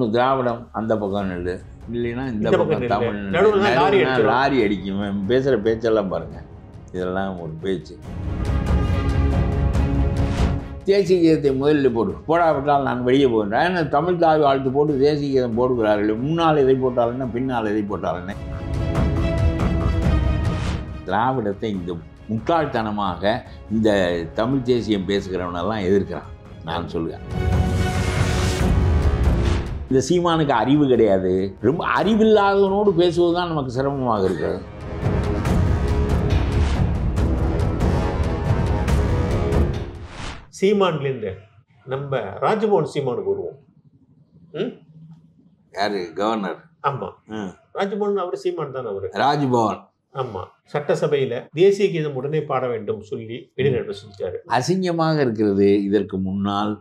ஒன்று திராவிடம் அந்த பக்கம் நெல், இல்லைன்னா இந்த பக்கம் தமிழ் லாரி அடிக்கும். பேசுகிற பேச்செல்லாம் பாருங்கள், இதெல்லாம் ஒரு பேச்சு. தேசிய கீதத்தை முதலில் போடாவிட்டால் நான் வெளியே போகின்றேன். ஏன்னா தமிழ் தாய் வாழ்த்து போட்டு தேசிய கீதம் போடுகிறார்கள். முன்னால் எதை போட்டாலுன்னா பின்னால் எதை போட்டாலுன்னு திராவிடத்தை இந்த முட்டாள்தனமாக இந்த தமிழ் தேசியம் பேசுகிறவனெல்லாம் எதிர்க்கிறான். நான் சொல்லுவேன், இந்த சீமானுக்கு அறிவு கிடையாது. ரொம்ப அறிவில்லாதவனோடு பேசுவது தான் நமக்கு சிரமமாக இருக்கிறது. சீமான்லேருந்து நம்ம ராஜ்பவன் சீமானுக்கு வருவோம். யாரு கவர்னர்? ஆமாம், ராஜ்பவன் அவர் சீமான் தான். அவர் ராஜ்பவன். ஆமாம், சட்டசபையில் தேசிய கீதம் உடனே பாட வேண்டும் சொல்லி வெளிநடப்பு செஞ்சார். அசிங்கமாக இருக்கிறது. இதற்கு முன்னால்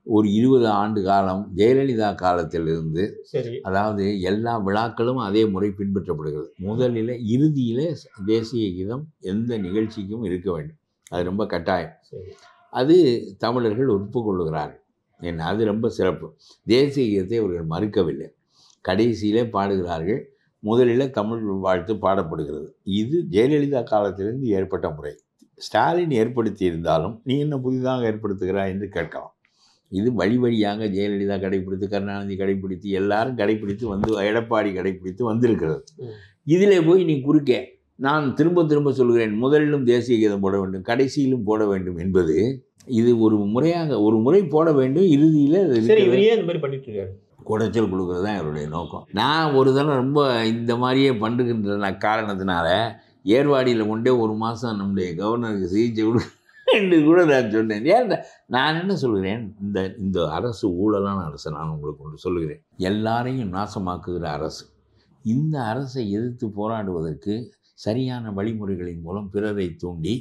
ஒரு 20 ஆண்டு காலம் ஜெயலலிதா காலத்திலிருந்து சரி, அதாவது எல்லா விழாக்களும் அதே முறை பின்பற்றப்படுகிறது. முதலில் இறுதியில் தேசிய கீதம் எந்த நிகழ்ச்சிக்கும் இருக்க வேண்டும், அது ரொம்ப கட்டாயம். சரி, அது தமிழர்கள் ஒப்புக்கொள்ளுகிறார்கள். என்ன, அது ரொம்ப சிறப்பு. தேசிய கீதத்தை அவர்கள் மறுக்கவில்லை, கடைசியிலே பாடுகிறார்கள். முதலில் தமிழ் வாழ்த்து பாடப்படுகிறது. இது ஜெயலலிதா காலத்திலிருந்து ஏற்பட்ட முறை. ஸ்டாலின் ஏற்படுத்தி இருந்தாலும் நீ என்ன புதிதாக ஏற்படுத்துகிறாய் என்று கேட்கலாம். இது வழி வழியாக ஜெயலலிதா கடைப்பிடித்து, கருணாநிதி கடைப்பிடித்து, எல்லாரும் கடைப்பிடித்து வந்து, எடப்பாடி கடைப்பிடித்து வந்திருக்கிறது. இதிலே போய் நீ குறுக்கே, நான் திரும்ப திரும்ப சொல்கிறேன், முதலிலும் தேசிய கீதம் போட வேண்டும், கடைசியிலும் போட வேண்டும் என்பது இது ஒரு முறையாக ஒரு முறை போட வேண்டும். இறுதியில் இந்த மாதிரி பண்ணிட்டு இருக்காரு, குடைச்சல் கொடுக்குறது தான் இவருடைய நோக்கம். நான் ஒரு தடவை ரொம்ப இந்த மாதிரியே பண்ணுகின்ற காரணத்தினால ஏர்வாடியில் கொண்டே ஒரு மாதம் நம்முடைய கவர்னருக்கு சிகிச்சை கொடு என்று கூட நான் சொன்னேன். ஏன் நான் என்ன சொல்கிறேன், இந்த அரசு ஊழலான அரசு. நான் உங்களுக்கு ஒன்று சொல்லுகிறேன், எல்லாரையும் நாசமாக்குகிற அரசு. இந்த அரசை எதிர்த்து போராடுவதற்கு சரியான வழிமுறைகளின் மூலம் பிறரை தூண்டி,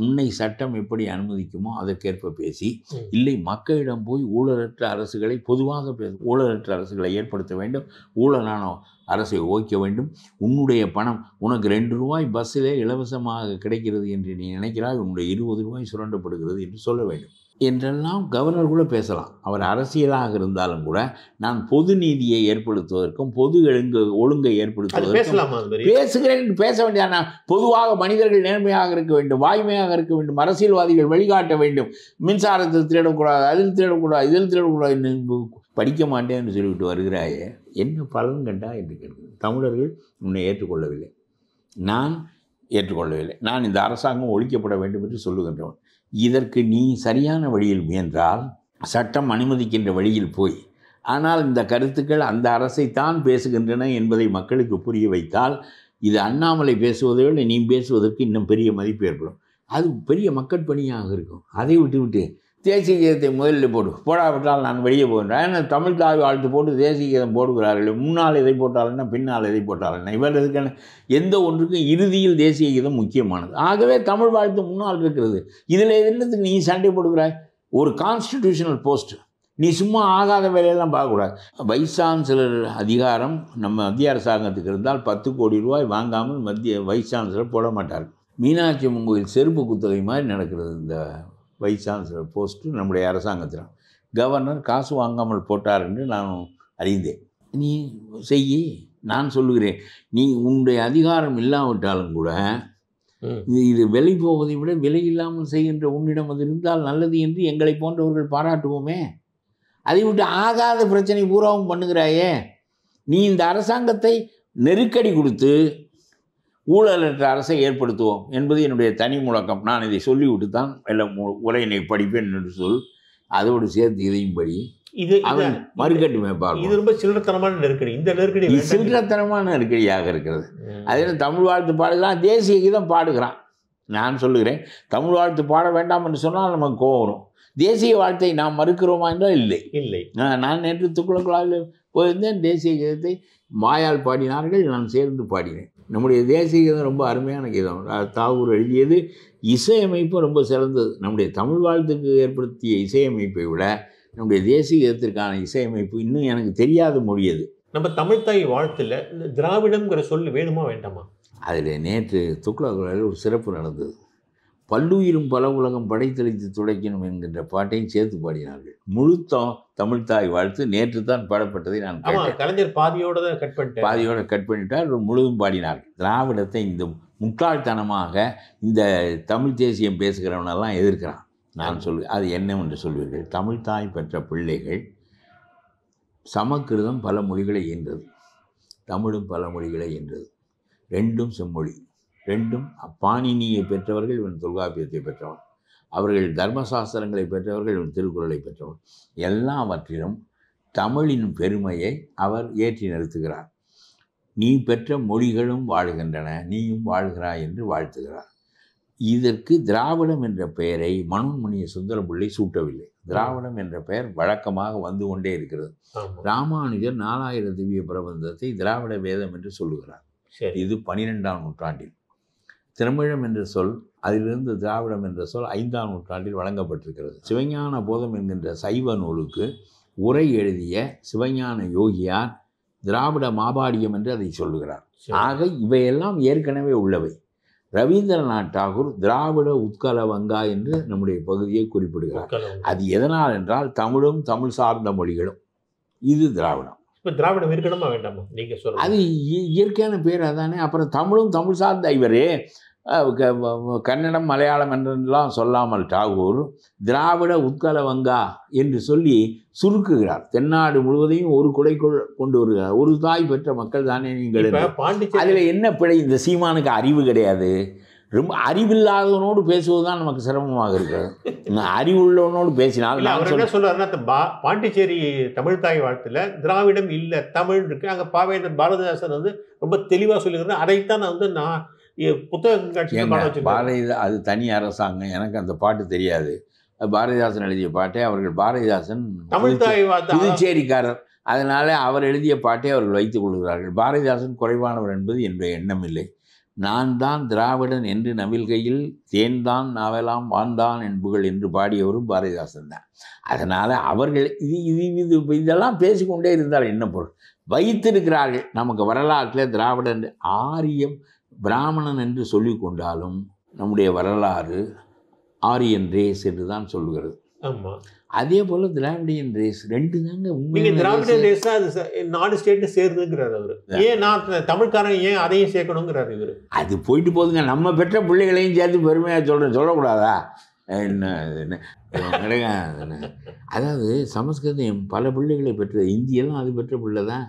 உன்னை சட்டம் எப்படி அனுமதிக்குமோ அதற்கேற்ப பேசி, இல்லை மக்களிடம் போய் ஊழலற்ற அரசுகளை பொதுவாக ஊழலற்ற அரசுகளை ஏற்படுத்த வேண்டும், ஊழலான அரசை ஓய்க்க வேண்டும். உன்னுடைய பணம் உனக்கு 2 ரூபாய் பஸ்ஸிலே இலவசமாக கிடைக்கிறது என்று நீ நினைக்கிறாய், உன்னுடைய 20 ரூபாய் சுரண்டப்படுகிறது என்று சொல்ல வேண்டும் என்றெல்லாம் கவர்னர் கூட பேசலாம். அவர் அரசியலாக இருந்தாலும் கூட நான் பொது நீதியை ஏற்படுத்துவதற்கும் பொது ஒழுங்கை ஏற்படுத்துவதற்கும் பேசுகிறேன். பேச வேண்டிய பொதுவாக மனிதர்கள் நேர்மையாக இருக்க வேண்டும், வாய்மையாக இருக்க வேண்டும், அரசியல்வாதிகள் வழிகாட்ட வேண்டும், மின்சாரத்தில் திருடக்கூடாது, அதில் திருடக்கூடாது, இதில் திருடக்கூடாது. படிக்க மாட்டேன் என்று சொல்லிவிட்டு வருகிறாயே, என்ன பலன் கண்டா என்று கேட்கிறது. தமிழர்கள் உன்னை ஏற்றுக்கொள்ளவில்லை, நான் ஏற்றுக்கொள்ளவில்லை. நான் இந்த அரசாங்கம் ஒழிக்கப்பட வேண்டும் என்று சொல்லுகின்றவன். இதற்கு நீ சரியான வழியில் முயன்றால், சட்டம் அனுமதிக்கின்ற வழியில் போய், ஆனால் இந்த கருத்துக்கள் அந்த அரசைத்தான் பேசுகின்றன என்பதை மக்களுக்கு புரிய வைத்தால், இது அண்ணாமலை பேசுவதை விட நீ பேசுவதற்கு இன்னும் பெரிய மதிப்பு ஏற்படும். அது பெரிய மக்கட்பணியாக இருக்கும். அதை விட்டு தேசிய கீதத்தை முதலில் போடாவிட்டால் நான் வெளியே போகின்றேன். ஏன்னா தமிழ் தாய் வாழ்த்து போட்டு தேசிய கீதம் போடுகிறார்கள். முன்னால் எதை போட்டாலுன்னா பின்னால் எதை போட்டாலுன்னா இவர்களுக்கான எந்த ஒன்றுக்கும் இறுதியில் தேசிய கீதம் முக்கியமானது. ஆகவே தமிழ் வாழ்த்து முன்னால் இருக்கிறது. இதில் என்னத்துக்கு நீ சண்டை போடுகிறாய்? ஒரு கான்ஸ்டிடியூஷனல் போஸ்ட், நீ சும்மா ஆகாத வேலையெல்லாம் பார்க்கக்கூடாது. வைஸ் சான்சலர் அதிகாரம் நம்ம மத்திய அரசாங்கத்துக்கு இருந்தால் 10 கோடி ரூபாய் வாங்காமல் மத்திய வைஸ் சான்சலர் போட மாட்டார். மீனாட்சி அம்மன் கோயில் செருப்பு குத்தகை மாதிரி நடக்கிறது இந்த வைஸ் சான்சலர் போஸ்ட்டு நம்முடைய அரசாங்கத்தில். கவர்னர் காசு வாங்காமல் போட்டார் என்று நான் அறிந்தேன். நீ செய்யி, நான் சொல்லுகிறேன், நீ உன்னுடைய அதிகாரம் இல்லாவிட்டாலும் கூட இது விலை போவதை விட விலை இல்லாமல் செய்கின்ற உன்னிடம் அது இருந்தால் நல்லது என்று எங்களை போன்றவர்கள் பாராட்டுவோமே. அதை விட்டு ஆகாத பிரச்சனை பூராவும் பண்ணுகிறாயே. நீ இந்த அரசாங்கத்தை நெருக்கடி கொடுத்து ஊழலற்ற அரசை ஏற்படுத்துவோம் என்பது என்னுடைய தனி முழக்கம். நான் இதை சொல்லிவிட்டு தான் எல்லாம் உரையினை படிப்பேன் என்று சொல். அதோடு சேர்த்து இதையும் படி. இது மறுக்கட்டுமே பார்ப்போம். இது ரொம்ப சில்லறத்தனமான நெருக்கடி. இந்த நெருக்கடி சில்லறத்தனமான நெருக்கடியாக இருக்கிறது. அதே தமிழ் வாழ்த்து பாடுகிறான், தேசிய கீதம் பாடுகிறான். நான் சொல்லுகிறேன், தமிழ் வாழ்த்து பாட வேண்டாம் என்று சொன்னால் நமக்கு கோவம் வரும். தேசிய வாழ்த்தை நாம் மறுக்கிறோமா என்றால் இல்லை. நான் நேற்று துக்குளக்குழாவில் போயிருந்தேன். தேசிய கீதத்தை வாயால் பாடினார்கள், நான் சேர்ந்து பாடினேன். நம்முடைய தேசிய கீதம் ரொம்ப அருமையான கீதம். தாகூர் எழுதியது. இசையமைப்பு ரொம்ப சிறந்தது. நம்முடைய தமிழ் வாழ்த்துக்கு ஏற்படுத்திய இசையமைப்பை விட நம்முடைய தேசிய கீதத்திற்கான இசையமைப்பு இன்னும் எனக்கு தெரியாத மொழியது. நம்ம தமிழ்தாய் வாழ்த்தில் இந்த திராவிடம்ங்கிற சொல் வேணுமா வேண்டாமா? அதில் நேற்று துக்குளக்குழாவில் ஒரு சிறப்பு நடந்தது. பல்லுயிரும் பல உலகம் படைத்தளித்து துடைக்கணும் என்கின்ற பாட்டையும் சேர்த்து பாடினார்கள். முழுத்தம் தமிழ்த்தாய் வாழ்த்து நேற்று தான் பாடப்பட்டதை நான் கேட்டேன். கலைஞர் பாதியோட கட் பண்ணிட்டார், முழுதும் பாடினார்கள். திராவிடத்தை இந்த முட்டாள்தனமாக இந்த தமிழ் தேசியம் பேசுகிறவனெல்லாம் எதிர்க்கிறான். நான் அது என்னவென்று சொல்வீர்கள்? தமிழ்த்தாய் பெற்ற பிள்ளைகள் சமக்கிருதம் பல மொழிகளை ஈன்றது, தமிழும் பல மொழிகளை ஈன்றது. ரெண்டும் செம்மொழி, ரெண்டும் பாணினியை பெற்றவர்கள், இவன் தொல்காப்பியத்தை பெற்றவன். அவர்கள் தர்மசாஸ்திரங்களை பெற்றவர்கள், இவன் திருக்குறளை பெற்றவன். எல்லாவற்றிலும் தமிழின் பெருமையை அவர் ஏற்றி நிறுத்துகிறார். நீ பெற்ற மொழிகளும் வாழ்கின்றன, நீயும் வாழ்கிறாய் என்று வாழ்த்துகிறார். இதற்கு திராவிடம் என்ற பெயரை மனோன்மணிய சுந்தரம்பிள்ளை சூட்டவில்லை. திராவிடம் என்ற பெயர் வழக்கமாக வந்து கொண்டே இருக்கிறது. ராமானுஜர் 4000 திவ்ய பிரபந்தத்தை திராவிட வேதம் என்று சொல்லுகிறார். இது 12ஆம் நூற்றாண்டில். திருமிழம் என்ற சொல், அதிலிருந்து திராவிடம் என்ற சொல் 5ஆம் நூற்றாண்டில் வழங்கப்பட்டிருக்கிறது. சிவஞான போதம் என்கின்ற சைவ நூலுக்கு உரை எழுதிய சிவஞான யோகியார் திராவிட மாபாடியம் என்று அதை சொல்லுகிறார். ஆக இவையெல்லாம் ஏற்கனவே உள்ளவை. ரவீந்திரநாத் தாகூர் திராவிட உத்கல வங்கா என்று நம்முடைய பகுதியை குறிப்பிடுகிறார். அது எதனால் என்றால் தமிழும் தமிழ் சார்ந்த மொழிகளும். இது திராவிடம். இப்போ திராவிடம் இருக்கணுமா வேண்டாமா? நீங்க சொல்லுங்க. அது இயற்கையான பேர் அதானே. அப்புறம் தமிழும் தமிழ் சார்ந்த இவரே கன்னடம் மலையாளம் என்றெல்லாம் சொல்லாமல் தாகூர் திராவிட உத்கல வங்கா என்று சொல்லி சுருக்குகிறார். தென்னாடு முழுவதையும் ஒரு குடைக்குள் கொண்டு வருகிறார். ஒரு தாய் பெற்ற மக்கள் தானே நீங்கள். அதில் என்ன பிழை? இந்த சீமானுக்கு அறிவு கிடையாது. ரொம்ப அறிவில்லாதவனோடு பேசுவதுதான் நமக்கு சிரமமாக இருக்கிறது. அறிவுள்ளவனோடு பேசினால் என்ன சொல்றாருன்னா, பாண்டிச்சேரி தமிழ்தாய் வாழ்த்துல திராவிடம் இல்லை தமிழ் இருக்கு. அங்கே பாவேந்தர் பாரதிதாசன் வந்து ரொம்ப தெளிவாக சொல்லிக்கிறேன். அதைத்தான் நான் அது தனி அரசாங்கம். எனக்கு அந்த பாட்டு தெரியாது. பாரதிதாசன் எழுதிய பாட்டை அவர்கள், பாரதிதாசன் புதுச்சேரிக்காரர், அதனால அவர் எழுதிய பாட்டை அவர்கள் வைத்துக் கொள்கிறார்கள். பாரதிதாசன் குறைவானவர் என்பது என்னுடைய எண்ணம் இல்லை. நான் தான் திராவிடன் என்று நவில்கையில் தேன்தான் நாவெல்லாம் வாழ்ந்தான் என்புகள் என்று பாடியவரும் பாரதிதாசன் தான். அதனால் அவர்கள் இதெல்லாம் பேசிக்கொண்டே இருந்தால் என்ன பொருள்? வைத்திருக்கிறார்கள். நமக்கு வரலாற்றில் திராவிடன் ஆரியம் பிராமணன் என்று சொல்லி கொண்டாலும் நம்முடைய வரலாறு ஆரியன் ரேஸ் என்று தான் சொல்லுகிறது. அதே போல திராவிடியன் ரேஸ் ரெண்டு தாங்க உண்மையான. திராவிடியன் ரேஸ் தான் அது 4 ஸ்டேட் சேருதுங்கிறார் அவர். ஏன் நான் தமிழ்காரன் ஏன் அதையும் சேர்க்கணுங்கிறார் இவர். அது போயிட்டு போதுங்க. நம்ம பெற்ற பிள்ளைகளையும் சேர்த்து பெருமையாக சொல்லக்கூடாதா? என்ன அதாவது சமஸ்கிருதம் பல பிள்ளைகளை பெற்றது. இந்தியெல்லாம் அது பெற்ற பிள்ளை தான்.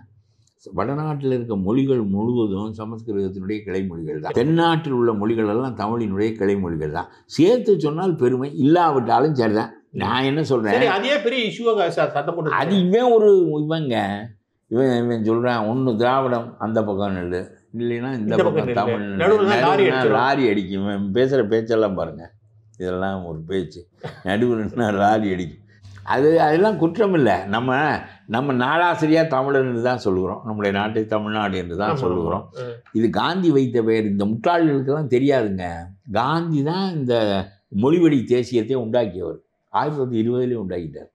வடநாட்டில் இருக்க மொழிகள் முழுவதும் சமஸ்கிருதத்தினுடைய கிளைமொழிகள் தான். தென்னாட்டில் உள்ள மொழிகள் எல்லாம் தமிழினுடைய கிளைமொழிகள் தான். சேர்த்து சொன்னால் பெருமை, இல்லாவிட்டாலும் சரிதான். நான் என்ன சொல்கிறேன், அதே பெரிய இஷ்யூவாக அது இவன் சொல்கிறான். ஒன்று திராவிடம் அந்த பக்கம் நெல், இல்லைன்னா இந்த பக்கம் தமிழ். லாரி அடிக்கும். பேசுகிற பேச்செல்லாம் பாருங்கள், இதெல்லாம் ஒரு பேச்சு. நடுவுலன்னா லாரி அடிக்கும். அதெல்லாம் குற்றம் இல்லை. நம்ம நாடாசிரியாக தமிழர் என்று தான் சொல்லுகிறோம். நம்முடைய நாட்டை தமிழ்நாடு என்று தான் சொல்லுகிறோம். இது காந்தி வைத்த பெயர். இந்த முட்டாள்களுக்கெல்லாம் தெரியாதுங்க. காந்தி தான் இந்த மொழிவழி தேசியத்தை உண்டாக்கியவர். 1920 உண்டாக்கிட்டார்.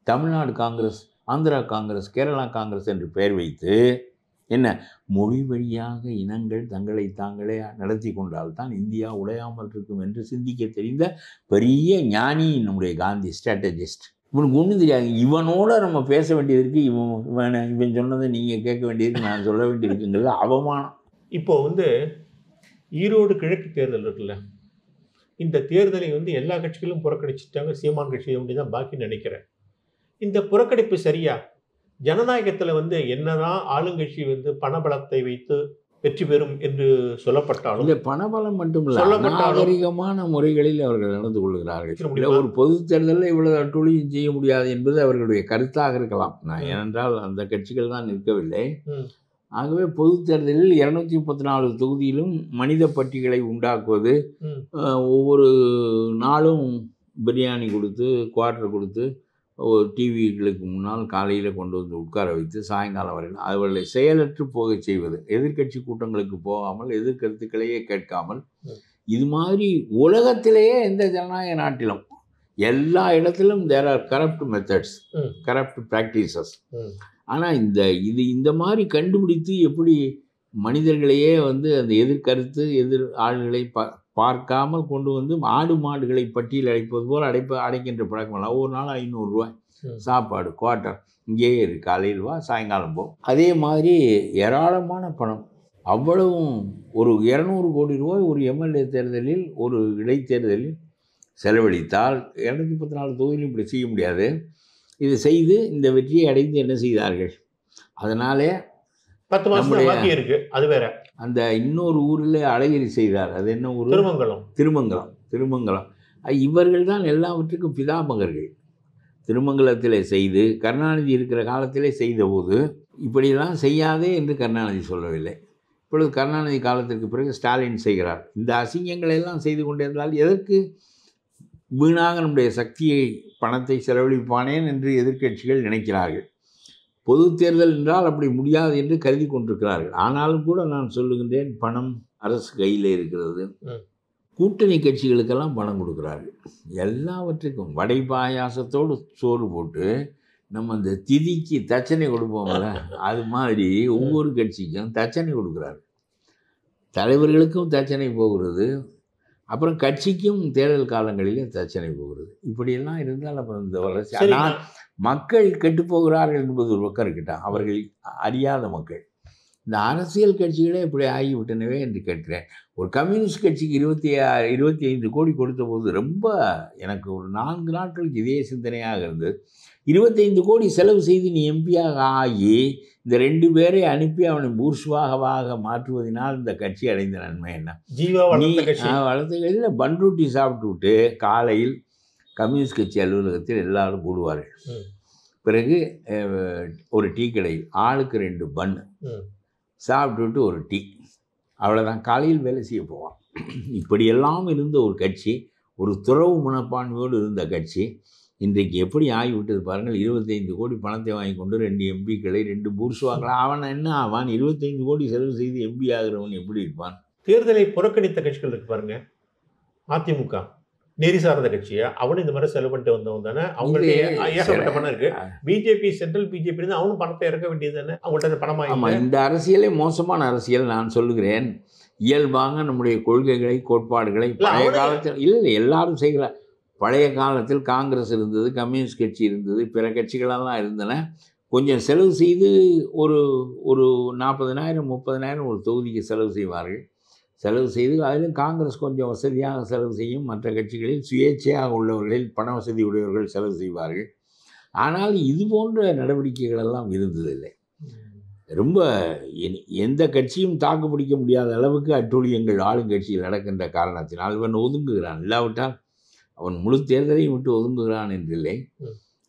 தமிழ்நாடு காங்கிரஸ், ஆந்திரா காங்கிரஸ், கேரளா காங்கிரஸ் என்று பெயர் வைத்து என்ன மொழி வழியாக இனங்கள் தங்களை தாங்களே நடத்தி கொண்டால்தான் இந்தியா உடையாமல் இருக்கும் என்று சிந்திக்க தெரிந்த பெரிய ஞானி நம்முடைய காந்தி, ஸ்ட்ராட்டஜிஸ்ட். இவனுக்கு ஒன்றும் தெரியாது. இவனோட நம்ம பேச வேண்டியது இவன் சொன்னதை நீங்கள் கேட்க வேண்டியதுக்கு நான் சொல்ல வேண்டியிருக்குங்கிறது அவமானம். இப்போ ஈரோடு கிழக்கு தேர்தல் இருக்குல்ல, இந்த தேர்தலை எல்லா கட்சிகளும் புறக்கணிச்சிட்டாங்க. சீமான் கட்சி அப்படி தான் பாக்கி நினைக்கிறேன். இந்த புறக்கணிப்பு சரியா? ஜனநாயகத்தில் என்னதான் ஆளுங்கட்சி பணபலத்தை வைத்து வெற்றி பெறும் என்று சொல்லப்பட்டாலும், இல்லை பணபலம் மட்டும் இல்லை, நாகரிகமான முறைகளில் அவர்கள் நடந்து கொள்கிறார்கள். ஒரு பொது தேர்தலில் இவ்வளவு அட்டூழியம் செய்ய முடியாது என்பது அவர்களுடைய கருத்தாக இருக்கலாம். ஏனென்றால் அந்த கட்சிகள் தான் நிற்கவில்லை. ஆகவே பொது தேர்தலில் 234 தொகுதியிலும் மனித பட்டிகளை உண்டாக்குவது, ஒவ்வொரு நாளும் பிரியாணி கொடுத்து, குவார்ட்டர் கொடுத்து, ஒரு டிவிகளுக்கு முன்னால் காலையில் கொண்டு வந்து உட்கார வைத்து சாயங்காலம் வரையில் அவர்களை செயலற்று போக செய்வது, எதிர்கட்சி கூட்டங்களுக்கு போகாமல், எதிர்கருத்துக்களையே கேட்காமல், இது மாதிரி உலகத்திலேயே எந்த ஜனநாயக நாட்டிலும் எல்லா இடத்திலும் there are corrupt methods, corrupt practices. ஆனால் இந்த மாதிரி கண்டுபிடித்து எப்படி மனிதர்களையே அந்த எதிர்கருத்து, எதிர் ஆளுகளை பார்க்காமல் கொண்டு வந்து ஆடு மாடுகளை பட்டியல் அடைப்பது போல் அடைக்கின்ற பழக்கம் இல்லை. ஒரு நாள் 500 ரூபாய் சாப்பாடு குவார்ட்டர் இங்கேயே இருக்குது, காலையில் வா சாயங்காலம் போ. அதே மாதிரி ஏராளமான பணம், அவ்வளவும் ஒரு 200 கோடி ரூபாய் ஒரு எம்எல்ஏ தேர்தலில் ஒரு இடைத்தேர்தலில் செலவழித்தால் 214 தொகுதியிலும் இப்படி செய்ய முடியாது. இது செய்து இந்த வெற்றியை அடைந்து என்ன செய்தார்கள்? அதனாலே 10 மாதம் பாக்கி இருக்கு. அது வேற. அந்த இன்னொரு ஊரில் அழகிரி செய்தார். அது என்ன ஊர்? திருமங்கலம். இவர்கள் தான் எல்லாவற்றுக்கும் பிதாமகர்கள். திருமங்கலத்தில் செய்து கருணாநிதி இருக்கிற காலத்திலே செய்தபோது இப்படியெல்லாம் செய்யாதே என்று கருணாநிதி சொல்லவில்லை. இப்பொழுது கருணாநிதி காலத்திற்கு பிறகு ஸ்டாலின் செய்கிறார். இந்த அசிங்கங்களை எல்லாம் செய்து கொண்டிருந்தால் எதற்கு வீணாக நம்முடைய சக்தியை பணத்தை செலவழிப்பானேன் என்று எதிர்க்கட்சிகள் நினைக்கிறார்கள். பொது தேர்தல் என்றால் அப்படி முடியாது என்று கருதி கொண்டிருக்கிறார்கள். ஆனாலும் கூட நான் சொல்லுகின்றேன், பணம் அரசு கையில் இருக்கிறது. கூட்டணி கட்சிகளுக்கெல்லாம் பணம் கொடுக்குறார்கள். எல்லாவற்றுக்கும் வடை பாயாசத்தோடு சோறு போட்டு நம்ம இந்த திதிக்கு தட்சணை கொடுப்போம்ல, அது மாதிரி ஒவ்வொரு கட்சிக்கும் தட்சணை கொடுக்குறாரு. தலைவர்களுக்கும் தட்சணை போகிறது, அப்புறம் கட்சிக்கும் தேர்தல் காலங்களிலே தட்சணை போகிறது. இப்படியெல்லாம் இருந்தால் அப்புறம் இந்த வளர்ச்சி நான் மக்கள் கெட்டுப்போகிறார்கள் என்பது ஒரு பக்கம் இருக்கட்டும், அவர்கள் அறியாத மக்கள் இந்த அரசியல் கட்சிகளே இப்படி ஆகிவிட்டனவே என்று கேட்கிறேன். ஒரு கம்யூனிஸ்ட் கட்சிக்கு 25 கோடி கொடுத்த போது ரொம்ப எனக்கு ஒரு 4 நாட்களுக்கு இதே சிந்தனையாக இருந்தது. 25 கோடி செலவு செய்து நீ எம்பியாக ஆகி இந்த 2 பேரை அனுப்பி அவனை பூர்ஷ்வாகவாக மாற்றுவதனால் இந்த கட்சி அடைந்த நன்மை என்ன? வளர்த்த கட்சியில் பன்ருட்டி சாப்பிட்டு விட்டு காலையில் கம்யூனிஸ்ட் கட்சி அலுவலகத்தில் எல்லாரும் கூடுவார்கள். பிறகு ஒரு டீ கடையில் ஆளுக்கு 2 பன் சாப்பிட்டுவிட்டு ஒரு டீ, அவ்வளோதான். காலையில் வேலை செய்ய போவான். இப்படியெல்லாம் இருந்த ஒரு கட்சி, ஒரு துறவு மனப்பான்மையோடு இருந்த கட்சி இன்றைக்கு எப்படி ஆகிவிட்டது பாருங்கள். 25 கோடி பணத்தை வாங்கி கொண்டு 2 எம்பிக்களை 2 பூர்ஷ்வாக்களை, அவன் என்ன ஆவான்? 25 கோடி செலவு செய்து எம்பி ஆகிறவன் எப்படி இருப்பான்? தேர்தலை புறக்கணித்த கட்சிகள் இருக்கு பாருங்க. அதிமுக நெறி சார்ந்த கட்சியா, அவனு இந்த மாதிரி செலவு பண்ணிட்டு வந்தவன் தானே, அவங்கள்ட்ட ஏகப்பட்ட பணம் இருக்கு. பிஜேபி சென்ட்ரல் பிஜேபி இருந்து அவனும் பணத்தை இறக்க வேண்டியது தானே, அவங்கள்ட்ட பணமா? ஆமாம், இந்த அரசியலே மோசமான அரசியல். நான் சொல்லுகிறேன், இயல்பாக நம்முடைய கொள்கைகளை கோட்பாடுகளை பழைய காலத்தில் இல்லை எல்லாரும் செய்கிறார். பழைய காலத்தில் காங்கிரஸ் இருந்தது, கம்யூனிஸ்ட் கட்சி இருந்தது, பிற கட்சிகளெல்லாம் இருந்தன. கொஞ்சம் செலவு செய்து ஒரு 40,000 30,000 ஒரு தொகுதிக்கு செலவு செய்வார்கள். செலவு செய்து அதிலும் காங்கிரஸ் கொஞ்சம் வசதியாக செலவு செய்யும். மற்ற கட்சிகளில் சுயேட்சையாக உள்ளவர்களில் பண வசதி உடையவர்கள் செலவு செய்வார்கள். ஆனால் இது போன்ற நடவடிக்கைகளெல்லாம் இருந்ததில்லை. ரொம்ப எந்த கட்சியும் தாக்கு பிடிக்க முடியாத அளவுக்கு அட்டூழியங்கள் ஆளுங்கட்சியில் நடக்கின்ற காரணத்தினால் இவன் ஒதுங்குகிறான். இல்லாவிட்டால் அவன் முழு தேர்தலையும் விட்டு ஒதுங்குகிறான் என்றில்லை.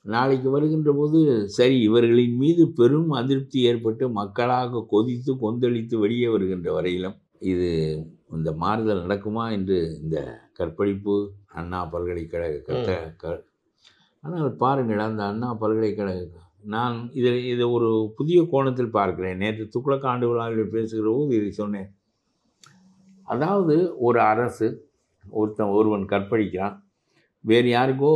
நாளைக்கு வருகின்ற போது சரி, இவர்களின் மீது பெரும் அதிருப்தி ஏற்பட்டு மக்களாக கொதித்து கொந்தளித்து வெளியே வருகின்ற வரையிலும் இது இந்த மாறுதல் நடக்குமா என்று இந்த கற்பழிப்பு அண்ணா பல்கலைக்கழக ஆனால் பாருங்கள், அந்த அண்ணா பல்கலைக்கழக நான் இதை ஒரு புதிய கோணத்தில் பார்க்கிறேன். நேற்று துக்ளக் ஆண்டு விழாவில் பேசுகிற போது இதை சொன்னேன். அதாவது ஒரு அரசு ஒருவன் கற்பழிக்கிறான், வேறு யாருக்கோ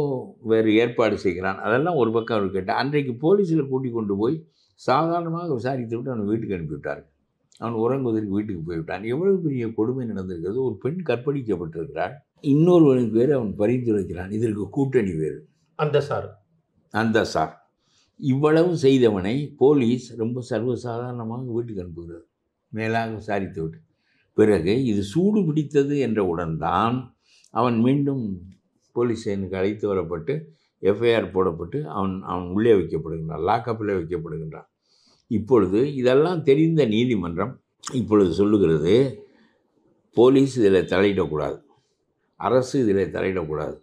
வேறு ஏற்பாடு செய்கிறான், அதெல்லாம் ஒரு பக்கம் அவர் கேட்டால் அன்றைக்கு போலீஸில் கூட்டி கொண்டு போய் சாதாரணமாக விசாரித்து விட்டு அவனை வீட்டுக்கு அனுப்பிவிட்டார்கள். அவன் உறங்குவதற்கு வீட்டுக்கு போய்விட்டான். எவ்வளவு பெரிய கொடுமை நடந்திருக்கிறது. ஒரு பெண் கற்பழிக்கப்பட்டிருக்கிறாள், இன்னொருவனுக்கு வேறு அவன் பரிந்துரைக்கிறான், இதற்கு கூட்டணி வேறு அந்த சார் இவ்வளவு செய்தவனை போலீஸ் ரொம்ப சர்வசாதாரணமாக வீட்டுக்கு அனுப்புகிறது, மேலாக விசாரித்து விட்டு. பிறகு இது சூடு பிடித்தது என்றவுடன் தான் அவன் மீண்டும் போலீஸ் ஸ்டேஷனுக்கு அழைத்து வரப்பட்டு எஃப்ஐஆர் போடப்பட்டு அவன் உள்ளே வைக்கப்படுகின்றான், லாக்கப்பில் வைக்கப்படுகின்றான். இப்பொழுது இதெல்லாம் தெரிந்த நீதிமன்றம் இப்பொழுது சொல்லுகிறது, போலீஸ் இதில் தலையிடக்கூடாது, அரசு இதில் தலையிடக்கூடாது.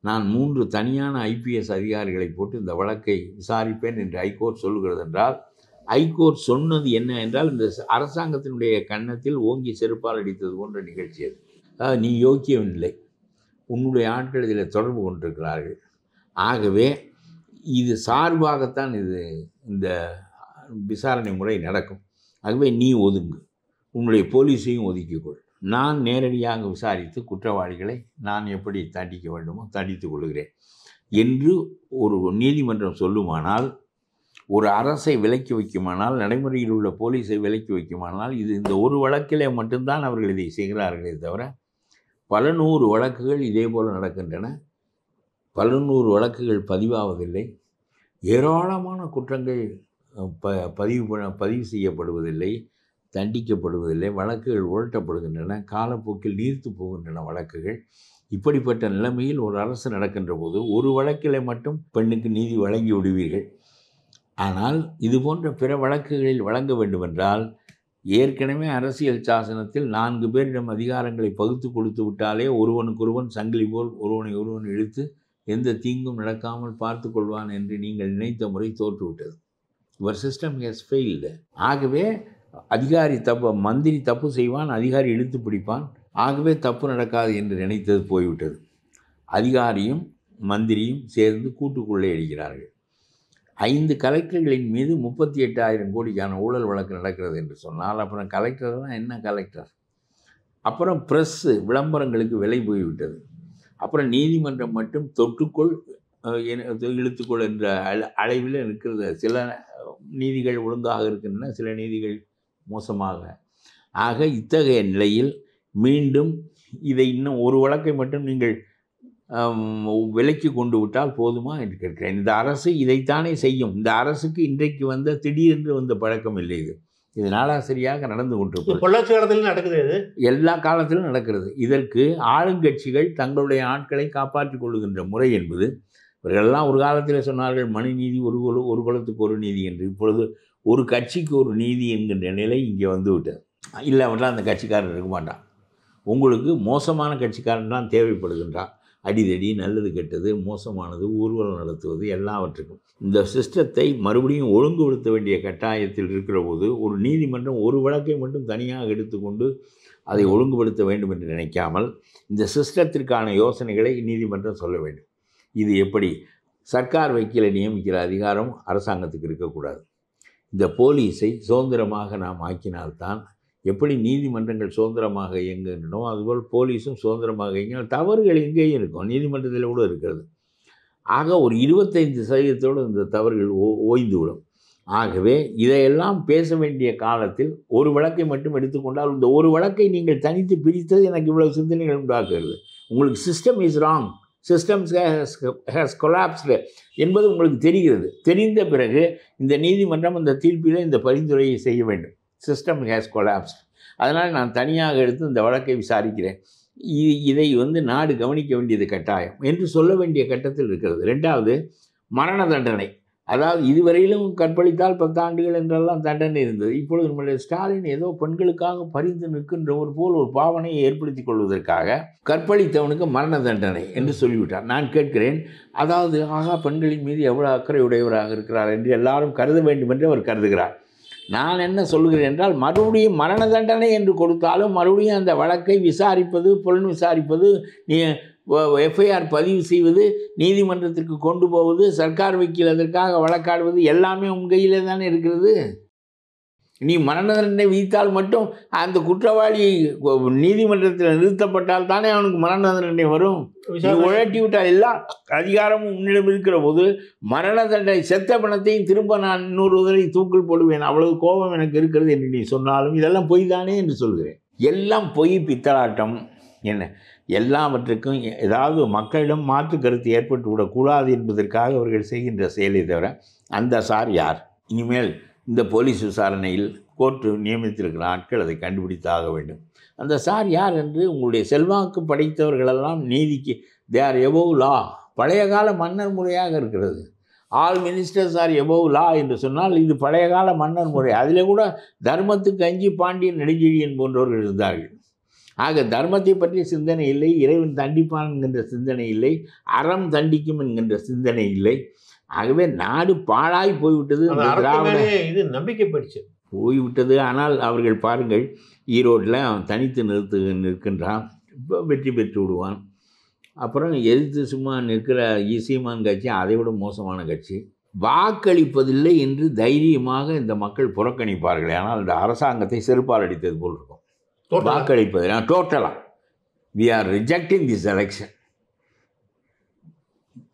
நான் 3 தனியான ஐபிஎஸ் அதிகாரிகளை போட்டு இந்த வழக்கை விசாரிப்பேன் என்று ஹைகோர்ட் சொல்லுகிறது என்றால், ஹைகோர்ட் சொன்னது என்ன என்றால், இந்த அரசாங்கத்தினுடைய கன்னத்தில் ஓங்கி செருப்பால் அடித்தது போன்ற நிகழ்ச்சி அது. அதாவது நீ யோக்கியம் இல்லை, உன்னுடைய ஆட்கள் இதில் தொடர்பு கொண்டிருக்கிறார்கள், ஆகவே இது சார்பாகத்தான் இந்த விசாரணை முறை நடக்கும், ஆகவே நீ ஒதுங்கு, உன்னுடைய போலீஸையும் ஒதுக்கிக்கொள், நான் நேரடியாக விசாரித்து குற்றவாளிகளை நான் எப்படி தண்டிக்க வேண்டுமோ தண்டித்துக் கொள்கிறேன் என்று ஒரு நீதிமன்றம் சொல்லுமானால், ஒரு அரசை விலக்கி வைக்குமானால், நடைமுறையில் உள்ள போலீஸை விலக்கி வைக்குமானால், இது இந்த ஒரு வழக்கிலே மட்டும்தான் அவர்கள் இதை செய்கிறார்களே தவிர பல நூறு வழக்குகள் இதே போல் நடக்கின்றன. பல நூறு வழக்குகள் பதிவாவதில்லை. ஏராளமான குற்றங்கள் பதிவு செய்யப்படுவதில்லை, தண்டிக்கப்படுவதில்லை. வழக்குகள் உருட்டப்படுகின்றன, காலப்போக்கில் நீர்த்து போகின்றன வழக்குகள். இப்படிப்பட்ட நிலைமையில் ஒரு அரசு நடக்கின்ற போது ஒரு வழக்கில் மட்டும் பெண்ணுக்கு நீதி வழங்கி விடுவீர்கள். ஆனால் இது போன்ற பிற வழக்குகளில் வழங்க வேண்டுமென்றால் ஏற்கனவே அரசியல் சாசனத்தில் 4 பேரிடம் அதிகாரங்களை பகுத்து கொடுத்து விட்டாலே ஒருவனுக்கொருவன் சங்கிலி போல் ஒருவனை ஒருவன் இழுத்து எந்த தீங்கும் நடக்காமல் பார்த்து கொள்வான் என்று நீங்கள் நினைத்த முறை தோற்றுவிட்டது. Your system has failed. ஆகவே மந்திரி தப்பு செய்வான், அதிகாரி இழுத்து பிடிப்பான், ஆகவே தப்பு நடக்காது என்று நினைத்தது போய்விட்டது. அதிகாரியும் மந்திரியும் சேர்ந்து கூட்டுக்குள்ளே அடிக்கிறார்கள். 5 கலெக்டர்களின் மீது 38,000 கோடிக்கான ஊழல் வழக்கு நடக்கிறது என்று சொன்னால் அப்புறம் கலெக்டர்லாம் என்ன கலெக்டர்? அப்புறம் ப்ரெஸ்ஸு விளம்பரங்களுக்கு விலை போய்விட்டது. அப்புறம் நீதிமன்றம் மட்டும் தொட்டுக்கொள் இழுத்துக்கொள் என்ற அளவில் இருக்கிறது. சில நீதிகள் ஒழுங்காக இருக்கின்றன, சில நீதிகள் மோசமாக. ஆக இத்தகைய நிலையில் மீண்டும் இதை இன்னும் ஒரு வழக்கை மட்டும் நீங்கள் விலைக்கு கொண்டு விட்டால் போதுமா என்று கேட்கிறேன். இந்த அரசு இதைத்தானே செய்யும். இந்த அரசுக்கு இன்றைக்கு வந்த திடீரென்று வந்த பழக்கம் இல்லை. இது நாளாசரியாக நடந்து கொண்டிருக்கிறது. பொள்ளாச்சி காலத்திலும் நடக்குது, இது எல்லா காலத்திலும் நடக்கிறது. இதற்கு ஆளுங்கட்சிகள் தங்களுடைய ஆட்களை காப்பாற்றிக் கொள்ளுகின்ற முறை என்பது, இவர்களெல்லாம் ஒரு காலத்தில் சொன்னார்கள் மனு நீதி ஒரு குலத்துக்கு ஒரு நீதி என்று. இப்பொழுது ஒரு கட்சிக்கு ஒரு நீதி என்கின்ற நிலை இங்கே வந்து விட்டது. இல்லை அவரெல்லாம் அந்த கட்சிக்காரன் இருக்க மாட்டான். உங்களுக்கு மோசமான கட்சிக்காரன் தான் தேவைப்படுகின்றான். அடிதடி, நல்லது கெட்டது, மோசமானது, ஊர்வலம் நடத்துவது, எல்லாவற்றுக்கும் இந்த சிஸ்டத்தை மறுபடியும் ஒழுங்குபடுத்த வேண்டிய கட்டாயத்தில் இருக்கிற போது ஒரு நீதிமன்றம் ஒரு வழக்கை மட்டும் தனியாக எடுத்துக்கொண்டு அதை ஒழுங்குபடுத்த வேண்டும் என்று நினைக்காமல் இந்த சிஸ்டத்திற்கான யோசனைகளை நீதிமன்றம் சொல்ல வேண்டும். இது எப்படி? சர்க்கார் வக்கீலை நியமிக்கிற அதிகாரம் அரசாங்கத்துக்கு இருக்கக்கூடாது. இந்த போலீஸை சுதந்திரமாக நாம் ஆக்கினால்தான், எப்படி நீதிமன்றங்கள் சுதந்திரமாக இயங்குகின்றனோ அதுபோல் போலீஸும் சுதந்திரமாக இயங்கினால் தவறுகள் எங்கேயும் இருக்கும், நீதிமன்றத்தில் கூட இருக்கிறது. ஆக ஒரு 25% இந்த தவறுகள் ஓய்ந்துவிடும். ஆகவே இதையெல்லாம் பேச வேண்டிய காலத்தில் ஒரு வழக்கை மட்டும் எடுத்துக்கொண்டால், இந்த ஒரு வழக்கை நீங்கள் தனித்து பிரித்தது எனக்கு இவ்வளவு சிந்தனைகள் உண்டாக்குகிறது. உங்களுக்கு system is wrong, systems has collapsed என்பது உங்களுக்கு தெரிகிறது. தெரிந்த பிறகு இந்த நீதிமன்றம் அந்த தீர்ப்பில் இந்த பரிந்துரையை செய்ய வேண்டும். சிஸ்டம் ஹேஸ் கொலாப்ஸ்டு, அதனால் நான் தனியாக எடுத்து இந்த வழக்கை விசாரிக்கிறேன், இதை நாடு கவனிக்க வேண்டியது கட்டாயம் என்று சொல்ல வேண்டிய கட்டத்தில் இருக்கிறது. 2வது, மரண தண்டனை. அதாவது இதுவரையிலும் கற்பழித்தால் 10 ஆண்டுகள் என்றெல்லாம் தண்டனை இருந்தது. இப்பொழுது நம்முடைய ஸ்டாலின் ஏதோ பெண்களுக்காக பரிந்து நிற்கின்றவர் போல் ஒரு பாவனையை ஏற்படுத்தி கொள்வதற்காக கற்பழித்தவனுக்கு மரண தண்டனை என்று சொல்லிவிட்டார். நான் கேட்கிறேன், அதாவது பெண்களின் மீது எவ்வளோ அக்கறையுடையவராக இருக்கிறார் என்று எல்லாரும் கருத வேண்டும் என்று அவர் கருதுகிறார். நான் என்ன சொல்கிறேன் என்றால், மறுபடியும் மரண தண்டனை என்று கொடுத்தாலும் மறுபடியும் அந்த வழக்கை விசாரிப்பது, புலன் விசாரிப்பது, எஃப்ஐஆர் பதிவு செய்வது, நீதிமன்றத்திற்கு கொண்டு போவது, சர்க்கார் வக்கீல் அதற்காக வழக்காடுவது எல்லாமே உங்கள் கையிலே தானே இருக்கிறது. நீ மரண தண்டனை விதித்தால் மட்டும் அந்த குற்றவாளி நீதிமன்றத்தில் நிறுத்தப்பட்டால் தானே அவனுக்கு மரண தண்டனை வரும். உழட்டி விட்டால் எல்லா அதிகாரமும் உன்னிடம் இருக்கிற போது மரண தண்டனை, செத்த பணத்தையும் திரும்ப நான் இன்னொரு உதவி தூக்கில் போடுவேன், அவ்வளவு கோபம் எனக்கு இருக்கிறது என்று நீ சொன்னாலும் இதெல்லாம் பொய் தானே என்று சொல்கிறேன். எல்லாம் பொய், பித்தலாட்டம். என்ன எல்லாவற்றுக்கும் ஏதாவது மக்களிடம் மாற்று கருத்து ஏற்பட்டு விடக்கூடாது என்பதற்காக அவர்கள் செய்கின்ற செயலை தவிர, அந்த சார் யார்? இனிமேல் இந்த போலீஸ் விசாரணையில் கோர்ட்டு நியமித்திருக்கிற ஆட்கள் அதை கண்டுபிடித்தாக வேண்டும். அந்த சார் யார் என்று உங்களுடைய செல்வாக்கு படைத்தவர்களெல்லாம் நீதிக்கு தே ஆர் எபோவ் லா. பழைய கால மன்னர் முறையாக இருக்கிறது. ஆல் மினிஸ்டர்ஸ் ஆர் எபோவ் லா என்று சொன்னால் இது பழைய கால மன்னர் முறை. அதில் கூட தர்மத்துக்கு அஞ்சி பாண்டியன், நெடுஞ்செழியன் போன்றவர்கள் இருந்தார்கள். ஆக தர்மத்தை பற்றிய சிந்தனை இல்லை, இறைவன் தண்டிப்பான் என்கின்ற சிந்தனை இல்லை, அறம் தண்டிக்கும் என்கின்ற சிந்தனை இல்லை. ஆகவே நாடு பாழாய் போய்விட்டது. இது நம்பிக்கை போய்விட்டது. ஆனால் அவர்கள் பாருங்கள், ஈரோட்டில் அவன் தனித்து நிற்கின்றான், இப்போ வெற்றி பெற்று விடுவான். அப்புறம் எதிர்த்து சும்மா நிற்கிற சீமான் கட்சி அதை விட மோசமான கட்சி. வாக்களிப்பதில்லை என்று தைரியமாக இந்த மக்கள் புறக்கணிப்பார்கள். ஆனால் இந்த அரசாங்கத்தை செருப்பால் அடித்தது போல் இருக்கும். வாக்களிப்பது டோட்டலாக we are rejecting this election,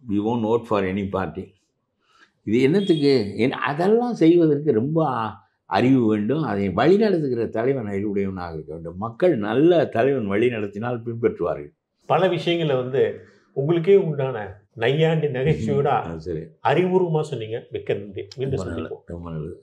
we won't vote for any party. இது என்னத்துக்கு? அதெல்லாம் செய்வதற்கு ரொம்ப அறிவு வேண்டும். அதை வழிநடத்துகிற தலைவன் அறிவுடையவனாக இருக்க வேண்டும். மக்கள் நல்ல தலைவன் வழி நடத்தினால் பின்பற்றுவார்கள். பல விஷயங்களை வந்து உங்களுக்கே உண்டான நையாண்டி நகைச்சுவையோட சரி, அறிவுபூர்வமாக சொன்னீங்க. மிக்க நன்றி. மீண்டும் ரொம்ப நல்லது, சந்திப்போம். ரொம்ப நல்லது.